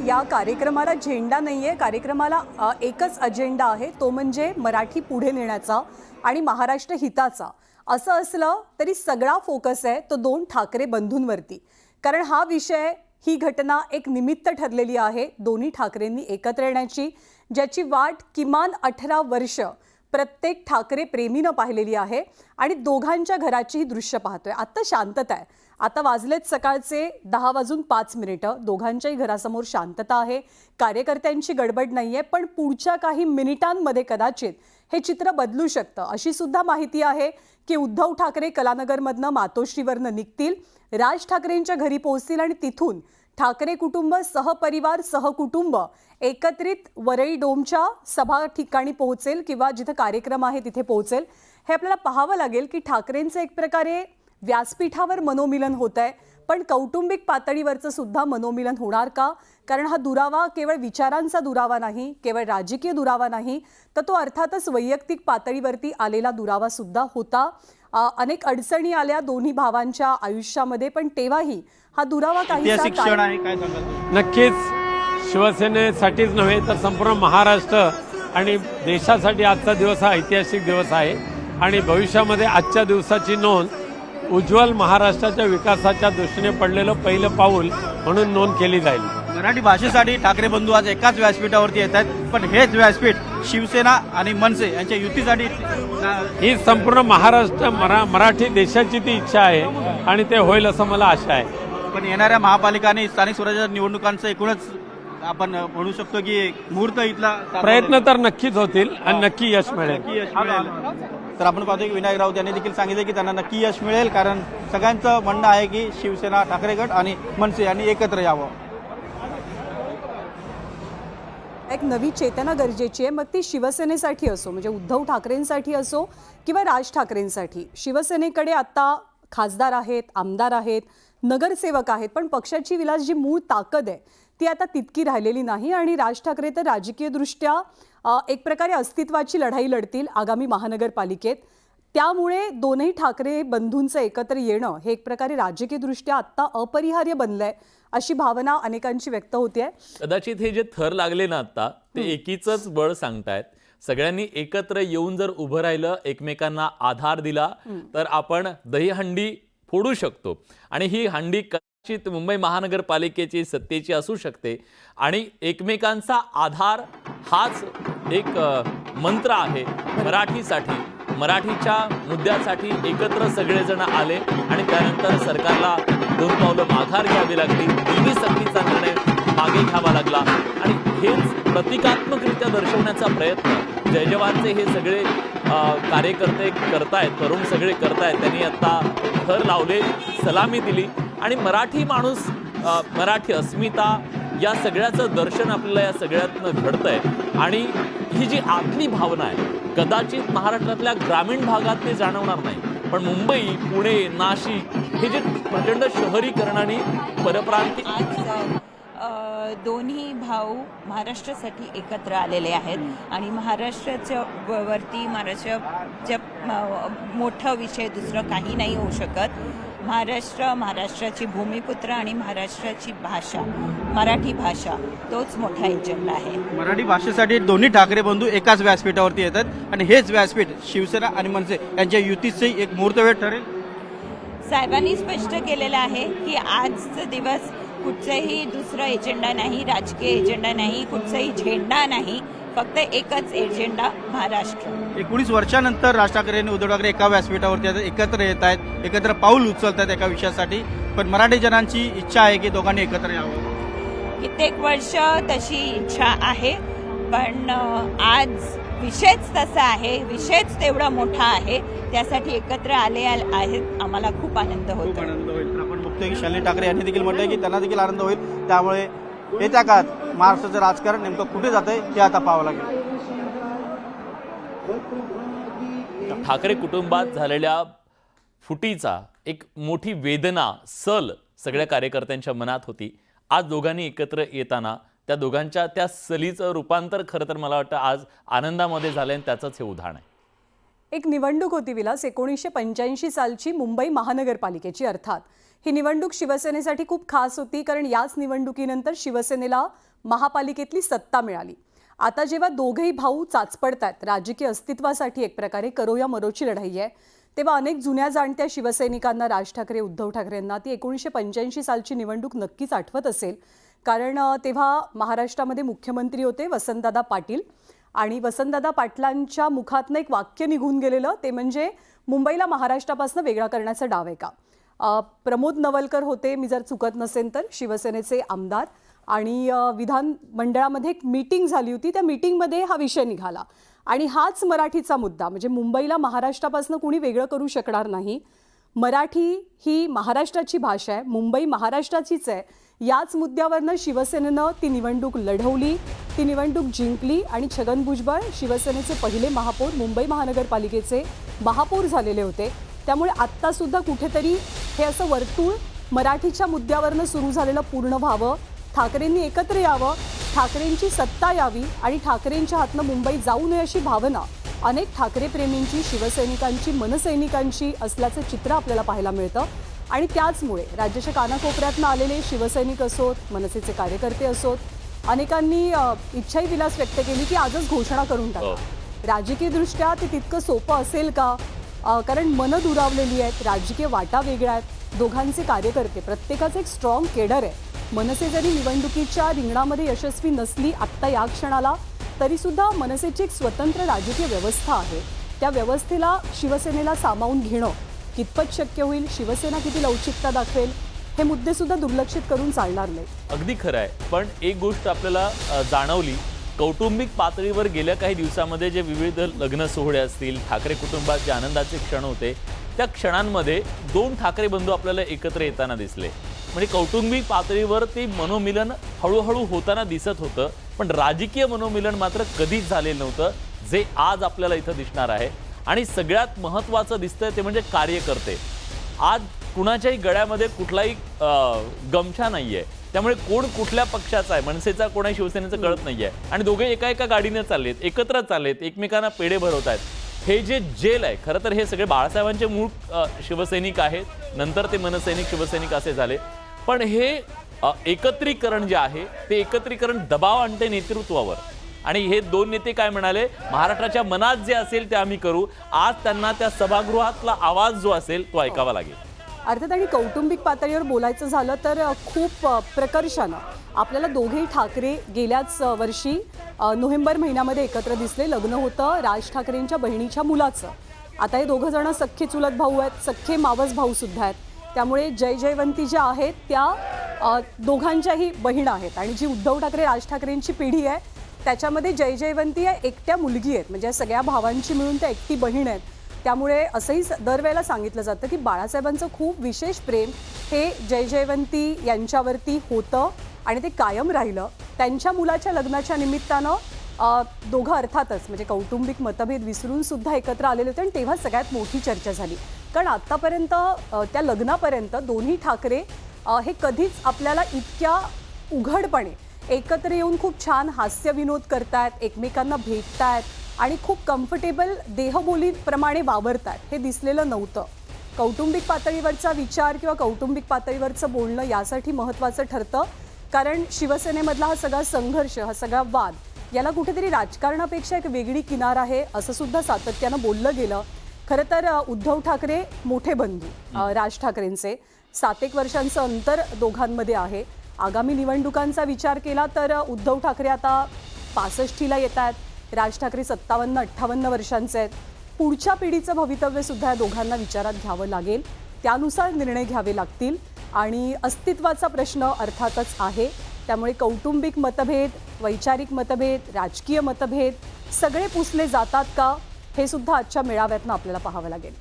या कार्यक्रमाला झेंडा नाहीये, कार्यक्रमाला एकच अजेंडा आहे, तो म्हणजे मराठी पुढे नेण्याचा आणि महाराष्ट्र हिताचा। असं असलं तरी सगळा फोकस आहे तो दोन ठाकरे बंधूंवरती, कारण हा विषय, ही घटना एक निमित्त ठरलेली आहे दोन्ही ठाकरेंनी एकत्र येण्याची, ज्याची वाट किमान 18 वर्ष प्रत्येक ठाकरे प्रेमीनं पाहिलेली आहे आणि दोघांच्या घराची ही दृश्य पाहतोय। आता शांतता आहे, आता वाजलेत सकाळचे 10:05, दोघांच्याही घरासमोर शांतता आहे, कार्यकर्त्यांची गडबड नाहीये, पण पुढच्या काही मिनिटांमध्ये कदाचित हे चित्र बदलू शकतं। अशी सुद्धा माहिती आहे की उद्धव ठाकरे कलानगरमधनं मातोश्रीवरनं निघतील, राज ठाकरेंच्या घरी पोहोचतील आणि तिथून ठाकरे कुटुंब सहपरिवार सहकुटुंब एकत्रित वरळी डोमच्या सभा ठिकाणी पोहोचेल किंवा जिथे कार्यक्रम आहे तिथे पोहोचेल। हे आपल्याला पाहावं लागेल की ठाकरेंचं एक प्रकारे व्यासपीठावर मनोमिलन होत आहे, पण कौटुंबिक पातळीवरचं सुद्धा मनोमिलन होणार का? कारण हा दुरावा केवळ विचारांचा दुरावा नाही, केवळ राजकीय दुरावा नाही, तर तो अर्थातच वैयक्तिक पातळीवरती आलेला दुरावा सुद्धा होता। अनेक अडचणी आल्या दोन्ही भावांच्या आयुष्यामध्ये, पण तेव्हाही हा दुरावा काहीसा क्षण आहे, काय सांगाल? नक्कीच शिवसेनेसाठीच नव्हे तर संपूर्ण महाराष्ट्र आणि देशासाठी आजचा दिवस हा ऐतिहासिक दिवस आहे आणि भविष्यामध्ये आजच्या दिवसाची नोंद उज्ज्वल महाराष्ट्राच्या विकासाच्या दृष्टीने पडलेलं पहिलं पाऊल म्हणून नोंद केली जाईल। मराठी भाषेसाठी ठाकरे बंधू आज एकाच व्यासपीठावरती येत आहेत, पण हेच व्यासपीठ शिवसेना आणि मनसे यांच्या युतीसाठी ही संपूर्ण महाराष्ट्र मराठी देशाची ती इच्छा आहे आणि ते होईल असं मला आशा आहे। पण येणाऱ्या महापालिका आणि स्थानिक स्वराज्य निवडणुकांचं एकूणच आपण म्हणू शकतो की मुहूर्त इथला प्रयत्न तर नक्कीच होतील आणि नक्की यश मिळेल। तर आपण पाहतो की विनायक राऊत यांनी देखील सांगितले की त्यांना नक्की यश मिळेल, कारण सगळ्यांचं म्हणणं आहे की शिवसेना ठाकरे गट आणि मनसे यांनी एकत्र यावं। एक नवी चेतना गरजेची आहे, मग ती शिवसेनेसाठी असो, म्हणजे उद्धव ठाकरेंसाठी असो किंवा राज ठाकरेंसाठी। शिवसेनेकडे आता खासदार आहेत, आमदार आहेत, नगरसेवक आहेत, पण पक्षाची विलास जी मूळ ताकद आहे ती आता तितकी राहिलेली नाही आणि राज ठाकरे तर राजकीयदृष्ट्या एक प्रकारे अस्तित्वाची लढाई लढतील आगामी महानगरपालिकेत। त्यामुळे दोन्ही ठाकरे बंधूंचं एकत्र येणं हे एक प्रकारे राजकीयदृष्ट्या आता अपरिहार्य बनलंय, अशी भावना अनेकांची व्यक्त होते। कदाचित हे जे थर लागले ना आता ते एकीचंच बळ सांगतायत। सगळ्यांनी एकत्र येऊन जर उभं राहिलं, एकमेकांना आधार दिला, तर आपण दहीहंडी फोडू शकतो आणि ही हंडी कदाचित मुंबई महानगरपालिकेची सत्तेची असू शकते आणि एकमेकांचा आधार हाच एक मंत्र आहे मराठीसाठी। मराठीच्या मुद्द्यासाठी एकत्र सगळेजण आले आणि त्यानंतर सरकारला 2 पावलं माघार घ्यावी लागली, दिल्ली सक्तीचा निर्णय मागे घ्यावा लागला आणि हेच प्रतिकात्मकरित्या दर्शवण्याचा प्रयत्न जय जवानचे हे सगळे कार्यकर्ते करतायत, तरुण सगळे करतायत। त्यांनी आता थर लावले, सलामी दिली आणि मराठी माणूस, मराठी अस्मिता या सगळ्याचं दर्शन आपल्याला या सगळ्यातनं घडतंय आणि ही जी आतली भावना आहे कदाचित महाराष्ट्रातल्या ग्रामीण भागात ते जाणवणार नाही, पण मुंबई, पुणे, नाशिक हे जे प्रचंड शहरीकरण आणि परप्रांतीय दोन्ही भाऊ महाराष्ट्रासाठी एकत्र आलेले आहेत आणि महाराष्ट्राच्या वरती महाराष्ट्राच्या मोठा विषय दुसरं काही नाही होऊ शकत। महाराष्ट्र, महाराष्ट्राची भूमिपुत्र आणि महाराष्ट्राची भाषा, मराठी भाषा, तोच मोठा एजेंडा आहे। मराठी भाषेसाठी दोन्ही ठाकरे बंधू एकाच व्यासपीठावरती येतात आणि हेच व्यासपीठ शिवसेना आणि मनसे यांच्या युतीचे एक मुहूर्तवेळ ठरेल। साहेबांनी स्पष्ट केलेलं आहे की आजचा दिवस कुठचाही दुसरा एजेंडा नाही, राजकीय एजेंडा नाही, कुठचाही झेंडा नाही, फक्त एकच एजेंडा महाराष्ट्र। 19 वर्षानंतर राज ठाकरे आणि उद्धव ठाकरे एका व्यासपीठावरती एकत्र येत आहेत, एकत्र पाऊल उचलत आहेत एका विषयासाठी, पण मराठी जनांची इच्छा आहे की दोघांनी एकत्र यावं। कित्येक वर्ष तशी इच्छा आहे, पण आज विषयच तसा आहे, विषयच तेवढा मोठा आहे, त्यासाठी एकत्र आले आहेत। आम्हाला खूप आनंद होतो। आपण बघतोय की शालिनी ठाकरे यांनी देखील म्हटलंय की त्यांना देखील आनंद होईल, त्यामुळे येत्या काळात महाराष्ट्राचं राजकारण नेमकं कुठे जातंय हे आता पाहावं लागेल। ठाकरे कुटुंबात झालेल्या फुटीचा एक मोठी वेदना, सल सगळ्या कार्यकर्त्यांच्या मनात होती। आज दोघांनी एकत्र येताना त्या दोघांच्या त्या सलीचं रूपांतर खरं तर मला वाटतं आज आनंदामध्ये झालं आणि त्याचंच हे उदाहरण आहे। एक निवडणूक होती विलास, 1985 सालची मुंबई महानगरपालिकेची, अर्थात ही निवडणूक शिवसेनेसाठी खूप खास होती, कारण याच निवडणुकीनंतर शिवसेनेला महापालिकेतली सत्ता मिळाली. आता जेव्हा दोघेही भाऊ चाचपडतात, राजकीय अस्तित्वासाठी एक प्रकारे करो या मरोची लढाई आहे, तेव्हा अनेक जुन्या जाणत्या शिवसैनिकांना राज ठाकरे, उद्धव ठाकरेंना ती 1985 सालची निवडणूक नक्कीच आठवत असेल. कारण तेव्हा महाराष्ट्रामध्ये मुख्यमंत्री होते वसंतदादा पाटील, आणि वसंतदादा पाटलांच्या मुखातनं एक वाक्य निघून गेलेलं, ते म्हणजे मुंबईला महाराष्ट्रापासून वेगळा करण्याचा डाव आहे का. प्रमोद नवलकर होते, मी जर चुकत नसेल तर, शिवसेनेचे आमदार, आणि विधानमंडळामध्ये एक मीटिंग झाली होती. त्या मीटिंगमध्ये हा विषय निघाला आणि हाच मराठीचा मुद्दा, म्हणजे मुंबईला महाराष्ट्रापासून कुणी वेगळं करू शकणार नाही. मराठी ही महाराष्ट्राची भाषा आहे, मुंबई महाराष्ट्राचीच आहे. याच मुद्द्यावरनं शिवसेनेनं ती निवडणूक लढवली, ती निवडणूक जिंकली आणि छगन भुजबळ शिवसेनेचे पहिले महापौर, मुंबई महानगरपालिकेचे महापौर झालेले होते. त्यामुळे आत्तासुद्धा कुठेतरी हे असं वर्तुळ मराठीच्या मुद्द्यावरनं सुरू झालेलं पूर्ण व्हावं, ठाकरेंनी एकत्र यावं, ठाकरेंची सत्ता यावी आणि ठाकरेंच्या हातनं मुंबई जाऊ नये अशी भावना अनेक ठाकरेप्रेमींची, शिवसैनिकांची, मनसैनिकांची असल्याचं चित्र आपल्याला पाहायला मिळतं. आणि त्याचमुळे राज्याच्या कानाकोपऱ्यातनं आलेले शिवसैनिक असोत, मनसेचे कार्यकर्ते असोत, अनेकांनी इच्छाही विलास व्यक्त केली की आजच घोषणा करून टाका. राजकीयदृष्ट्या ते तितकं सोपं असेल का? कारण मनं दुरावलेली आहेत, राजकीय वाटा वेगळ्या आहेत, दोघांचे कार्यकर्ते, प्रत्येकाचं एक स्ट्रॉंग केडर आहे. मनसे जरी निवडणुकीच्या रिंगणामध्ये यशस्वी नसली आत्ता या क्षणाला, तरीसुद्धा मनसेची एक स्वतंत्र राजकीय व्यवस्था आहे. त्या व्यवस्थेला शिवसेनेला सामावून घेणं कितपत शक्य होईल, शिवसेना किती लवचिकता दाखवेल, हे मुद्देसुद्धा दुर्लक्षित करून चालणार नाही. अगदी खरं आहे. पण एक गोष्ट आपल्याला जाणवली, कौटुंबिक पातळीवर गेल्या काही दिवसामध्ये जे विविध लग्न सोहळे असतील, ठाकरे कुटुंबात जे आनंदाचे क्षण होते, त्या क्षणांमध्ये दोन ठाकरे बंधू आपल्याला एकत्र येताना दिसले. म्हणजे कौटुंबिक पातळीवर ते मनोमिलन हळूहळू होताना दिसत होतं, पण राजकीय मनोमिलन मात्र कधीच झालेलं नव्हतं, जे आज आपल्याला इथं दिसणार आहे. आणि सगळ्यात महत्त्वाचं दिसतंय ते म्हणजे कार्यकर्ते. आज कुणाच्याही गळ्यामध्ये कुठलाही गमछा नाही आहे, त्यामुळे कोण कुठल्या पक्षाचा आहे, मनसेचा कोण आहे, शिवसेनेचं कळत नाही आहे. आणि दोघे एका एका गाडीने चाललेत, एकत्र चाललेत, एकमेकांना पेढे भरवत आहेत. हे जे जेल आहे, खरं तर हे सगळे बाळासाहेबांचे मूळ शिवसैनिक आहेत, नंतर ते मनसैनिक शिवसैनिक असे झाले. पण हे एकत्रीकरण जे आहे ते एकत्रीकरण दबाव आणते नेतृत्वावर. आणि हे दोन नेते काय म्हणाले, महाराष्ट्राच्या मनात जे असेल ते आम्ही करू. आज त्यांना त्या सभागृहातला आवाज जो असेल तो ऐकावा लागेल. अर्थात, आणि कौटुंबिक पातळीवर बोलायचं झालं तर खूप प्रकर्षानं आपल्याला दोघेही ठाकरे गेल्याच वर्षी नोव्हेंबर महिन्यामध्ये एकत्र दिसले. लग्न होतं राज ठाकरेंच्या बहिणीच्या मुलाचं. आता हे दोघं जण सख्खे चुलत भाऊ आहेत, सख्खे मावस भाऊ सुद्धा आहेत. त्यामुळे जय जयवंती ज्या आहेत त्या दोघांच्याही बहीण आहेत. आणि जी उद्धव ठाकरे राज ठाकरेंची पिढी आहे त्याच्यामध्ये जय जयवंती या एकट्या मुलगी आहेत, म्हणजे सगळ्या भावांची मिळून त्या एकटी बहीण आहेत. त्यामुळे असंही दरवेळेला सांगितलं जातं की बाळासाहेबांचं खूप विशेष प्रेम हे जय जयवंती यांच्यावरती होतं आणि ते कायम राहिलं. त्यांच्या मुलाच्या लग्नाच्या निमित्तानं दोघं अर्थातच म्हणजे कौटुंबिक मतभेद विसरून सुद्धा एकत्र आलेले होते. आणि तेव्हा सगळ्यात मोठी चर्चा झाली, कारण आत्तापर्यंत त्या लग्नापर्यंत दोन्ही ठाकरे हे कधीच आपल्याला इतक्या उघडपणे एकत्र येऊन खूप छान हास्यविनोद करतायत, एकमेकांना भेटतायत आणि खूप कम्फर्टेबल देहबोलीप्रमाणे वावरतायत हे दिसलेलं नव्हतं. कौटुंबिक पातळीवरचा विचार किंवा कौटुंबिक पातळीवरचं बोलणं यासाठी महत्त्वाचं ठरतं, कारण शिवसेनेमधला हा सगळा संघर्ष, हा सगळा वाद, याला कुठेतरी राजकारणापेक्षा एक वेगळी किनार आहे असं सुद्धा सातत्यानं बोललं गेलं. खरं तर उद्धव ठाकरे मोठे बंधू राज ठाकरेंचे, 7 वर्षांचं अंतर दोघांमध्ये आहे. आगामी निवडणुकांचा विचार केला तर उद्धव ठाकरे आता 65ला येत आहेत, राज ठाकरे 57-58 वर्षांचे आहेत. पुढच्या पिढीचं भवितव्यसुद्धा या दोघांना विचारात घ्यावं लागेल, त्यानुसार निर्णय घ्यावे लागतील. आणि अस्तित्वाचा प्रश्न अर्थातच आहे. त्यामुळे कौटुंबिक मतभेद, वैचारिक मतभेद, राजकीय मतभेद सगळे पुसले जातात का, हे सुद्धा आजच्या मेळाव्यातनं आपल्याला पाहावं लागेल.